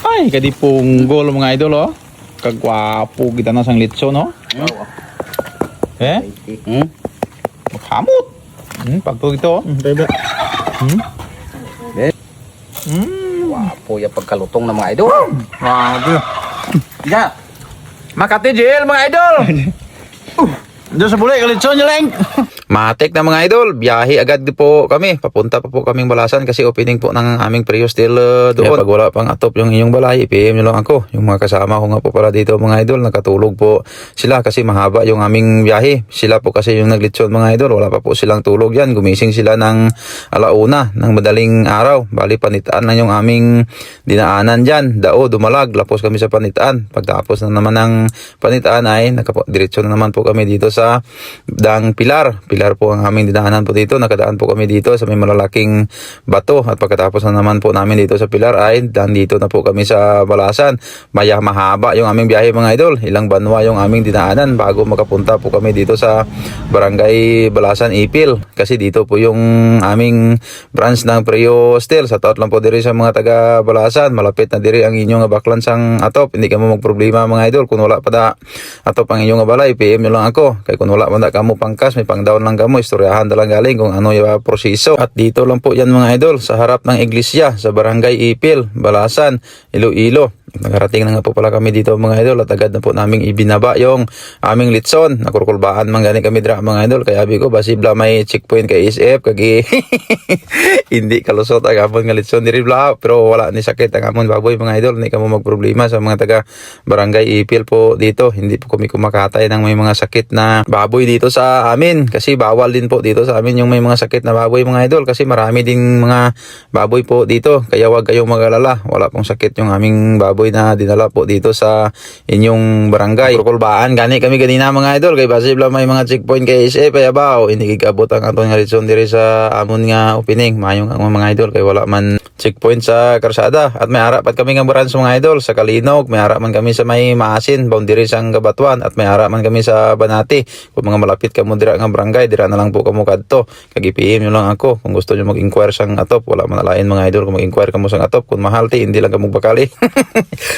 Ay, kadipong gol mga idol oh. Kagwapo kita na sang litso no. Eh? Hamot. Pagto ito. Bebe. Wapo ya pagkalutong ng mga idol. Grabe. Ya. Makati JL mga idol. Diyo sa bulay kalitso nyo lang. Matik na mga idol, biyahe agad po kami. Papunta pa po kaming Balasan kasi opening po ng aming Prio Steel doon. Kaya pag wala pang atop yung inyong balay, PM nyo lang ako. Yung mga kasama ko nga po pala dito mga idol, nakatulog po sila kasi mahaba yung aming biyahe. Sila po kasi yung naglitson mga idol, wala pa po silang tulog yan. Gumising sila ng alauna, ng madaling araw. Bali panitaan na yung aming dinaanan dyan. Dao, dumalag, lapos kami sa panitaan. Pagtapos na naman ng panitaan ay diretso na naman po kami dito sa Dang Pilar po ang aming dinaanan po dito. Nakadaan po kami dito sa may malalaking bato at pagkatapos na naman po namin dito sa Pilar ay dito na po kami sa Balasan. Mahaba yung aming biyahe mga idol. Ilang banwa yung aming dinaanan bago makapunta po kami dito sa Barangay Balasan Ipil kasi dito po yung aming branch ng Prio Steel. Sa taot lang po diri sa mga taga Balasan, malapit na diri ang inyong baklan sang atop. Hindi ka mo magproblema mga idol kung wala pa da atop ang inyong balay, PM nyo lang ako. Kaya kung wala pa da kamo pangkas, may pang down lang kamo, istoryahan dalang galing kung ano yung proseso. At dito lang po yan mga idol, sa harap ng iglesia, sa Barangay Ipil, Balasan, Iloilo. Nakarating na nga po pala kami dito mga idol at agad na po naming ibinaba yung aming litson. Nakurkulbaan man gani kami dra mga idol. Kaya sabi ko, basibla may checkpoint kay SF, kagi hindi kalusot ang amon nga litson diri bla. Pero wala ni sakit ang amon baboy mga idol. Hindi ka mo magproblema sa mga taga Barangay Ipil po dito. Hindi po kami kumakatay ng may mga sakit na baboy dito sa amin. Kasi bawal din po dito sa amin yung may mga sakit na baboy mga idol. Kasi marami ding mga baboy po dito. Kaya wag kayong mag-alala. Wala pong sakit yung aming baboy na dinala po dito sa inyong barangay. Kurkulbaan gani kami ganina mga idol. Kay basibla may mga checkpoint kay SF. Kaya bao, hindi kikabot ang aton nga litson diri sa amon nga opening. Mayong ang mga idol. Kay wala man checkpoint sa karsada. At may harap at kami nga branch mga idol sa Kalinog. May harap man kami sa may Maasin, boundary sang Gabatuan. At may harap man kami sa Banati. Kung mga malapit ka mo dira nga barangay, dira na lang po kamo kadto. Kag-PM nyo lang ako kung gusto nyo mag-inquire sang atop. Wala man alain mga idol kung mag-inquire ka mo sang atop. Kung mahal ti, hindi lang ka magbakali.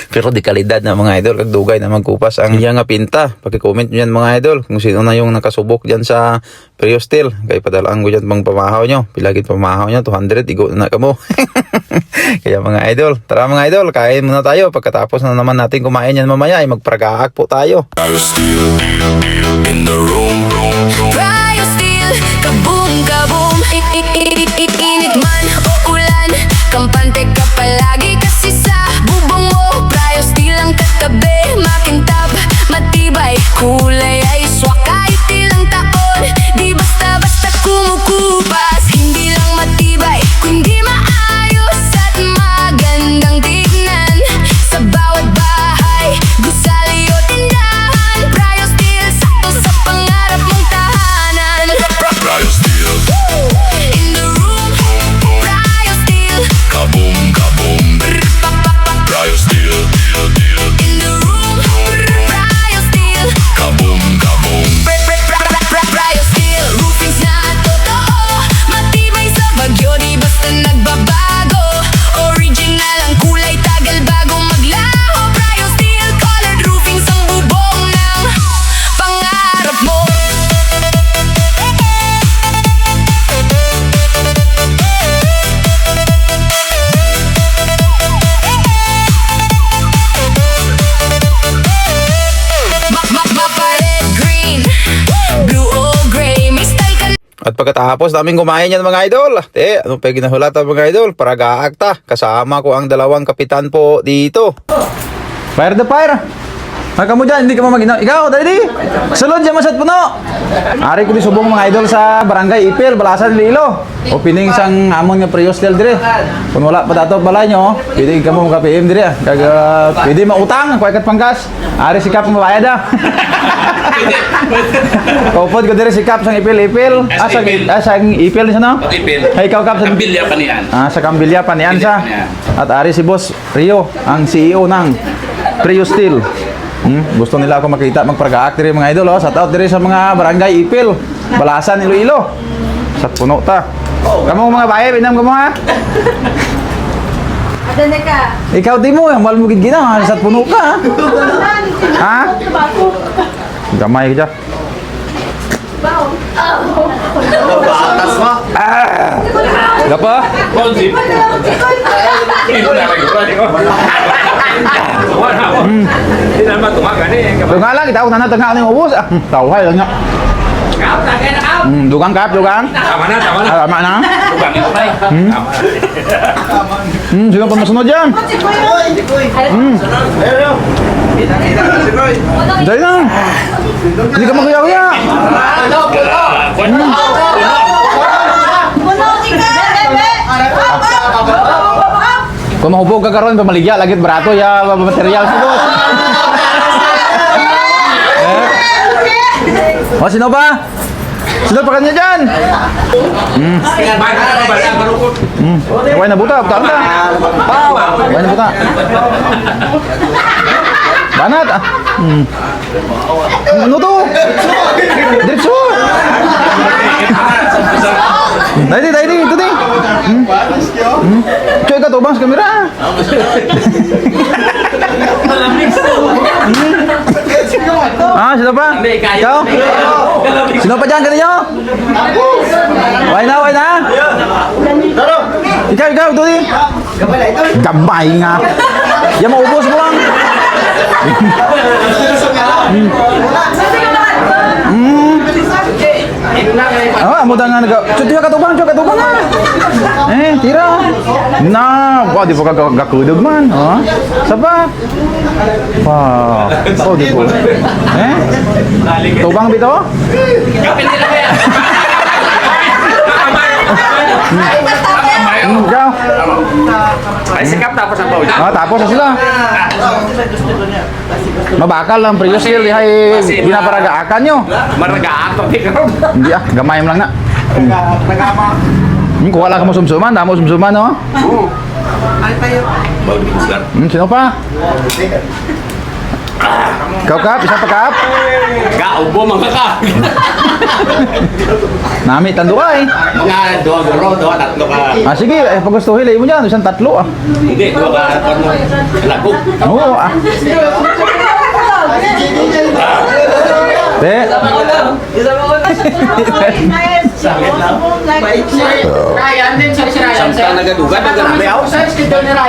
Pero di kalidad na mga idol, kag dugay na magkupas ang iya nga pinta. Paki-comment nyo yan mga idol kung sino na yung nakasubok dyan sa Prio Steel. Kaya padalaan ko dyan pang pamahaw nyo. Pilagit pamahaw nyo, 200, igo na kamo. Kaya mga idol, tara mga idol, kain muna tayo. Pagkatapos na naman natin kumain yan mamaya, ay magpragaak po tayo. Prio Steel in the room. Prio Steel, kaboom, kaboom. Init man o ulan, kampante ka palagi kasi sa bubong mo. Prio Steel ang katabi, makintab, matibay, kulay ay swak kahit ilang taon. Di basta-basta kumukupas, hindi lang matibay, kundi maayos at magandang tignan. Sa bawat bahay, gusali o tindahan, Prio Steel, sakto sa pangarap mong tahanan. Prio Steel In the room, Prio Steel. kaboom kaboom. Prio Steel In the room, Prio Steel. kaboom kaboom. Prio Steel, roofings na totoo, matibay sa bagyo, di basta nagbabago. Original ang kulay, tagal bago maglaho. Prio Steel, colored roofings ang bubong ng pangarap mo. Mapared green, blue or gray, may style ka. At pagkatapos namin kumain yan mga idol, ano pa ginahulatan mga idol, para gaakta. Kasama ko ang dalawang kapitan po dito. Fire the fire! Maka mo dyan, hindi ka mamaginaw. Ikaw, dali! Sulod dyan masat puno! Ari ko di subong mga idol sa Barangay Ipil, Balasan, Iloilo. Opening sang amon nga Prio Steel dire. Kung wala pa dato balay nyo, pwede ka mo ka-PM dire. Pwede mautang, kuwaikat pangkas. Ari sikap mo bayad ah. Kaupod ko dire sikap sang Ipil. Sang Ipil sana? Ipil. Ay ikaw kap sa Kambilya pa niyan. sa Kambilya pa niyan sa. At ari si Boss Rio, ang CEO ng Prio Steel. Gusto nila ako makita magpragaak dire mga idol. Shout out dire sa mga Barangay Ipil, Balasan, Iloilo. Sa puno ta. Kamu mga baye, binam ka mo ha? Adala ka. Ikaw di mo, mahal mo gid gina, sa puno ka. Ha? Gamay ka dyan. Gapa? Tunga lang, kita ako sana tengah ni ubus. Tahu hai lang. Dugang kap, dugang. Tama na. Tama na. Sino pa masunod dyan? Dali na. Hindi ka magkuya-kuya. Kung mahubog ka karon pamaligya, lagit barato ya material sa boss. Oh, sino ba? Sino pa kanya dyan? Huwag na buta, buta ka. Huwag na buta. Banat ah. Ano to? Diretso. Dahil, ito din. Cuy ka to bang sa kamera. Sino pa? Ikaw? Sino pa dyan kanina? Why na? Ikaw, ito din. Gabay nga. Yan maubos mo lang. Amo dah nga cuti ka tubang na. Tira. Na, wah di pa gakudog man, ha? Sapa? Wah. Oh, di po. Tubang bito? Kapit nila kaya. Ikaw. Ay, sikap tapos ang bawal. Tapos na sila. Mabakal lang priyo sil hay ginaparagaakan nyo. Maragaan to ikaw. Hindi gamay mo lang na. Kuha lang ka mo sumsuman, damo sumsuman no? Sino pa? Ikaw kap, isa pa kap? Gaubo mga ka. Nami tando ka eh. Mga dua, tatlo ka. Sige, pag gusto hilay mo dyan, isang tatlo ah. Hindi, dua ka. Lago. Oo ah. Te. Samtang nagadugan, naganabi ako.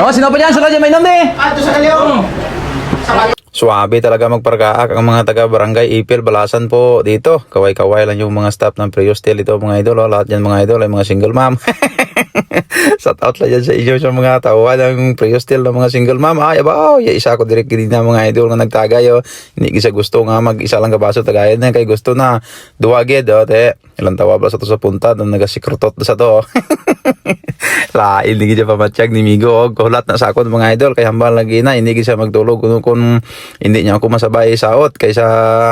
Oh, sino pa dyan? Sino dyan? May nom eh. Suabe talaga magpargaak ang mga taga-barangay Ipil, Balasan po dito. Kaway-kaway lang yung mga staff ng Prius Tel ito mga idol. Oh. Lahat yan mga idol ay mga single mom. Shout out lang yan sa inyo sa mga tauhan ng Prius Tel ng mga single mom. Ay, aba, isa ko direct din na mga idol nga nagtagay. Oh. Hindi kisa gusto nga mag-isa lang kabaso tagayan na. Kay gusto na duwagid. Oh, te. Ilang tawa ba sa to sa punta. Doon nagasikrutot sa to. Lain, hindi siya pamatsyag ni Migo. Kulat na sa akon mga idol. Kaya hambal lagi na. Hindi siya magtulog. Kung hindi niya ako masabay saot. Kaysa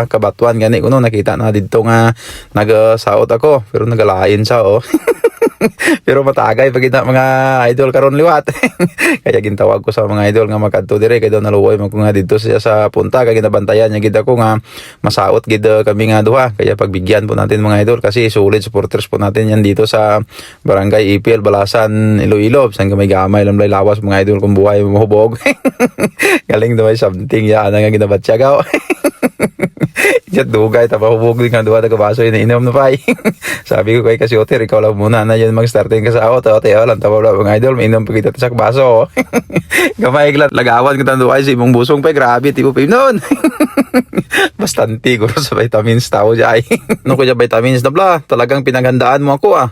kabatuan gani ko nakita na dito nga nag-saot ako. Pero nagalain siya oh. Pero matagay pag kita mga idol karon liwat. Kaya gintawag ko sa mga idol nga makadto dire kay daw naluoy man ko nga dito siya sa punta kay ginabantayan niya gid ako nga masaot gid kami nga duha. Kaya pagbigyan po natin mga idol kasi solid supporters po natin yan dito sa Barangay Ipil, Balasan, Iloilo. Sang gamay lamlay lawas mga idol kung buhay mo hubog. Galing daw something ya nga ginabatsagaw. Diyan dugay tapahubog din nga duha ta kabaso iniinom na pay. Sabi ko kay kasi Oter ikaw lang muna na yan mag-starting ka sa auto. Ote lang tawa mga idol mainom pa kita sa kabaso. Gamay glat lagawan kita duhay si imong busong pa grabe tipo pa noon. Bastante guro sa vitamins tao jay. No ko ja vitamins na bla talagang pinaghandaan mo ako ah.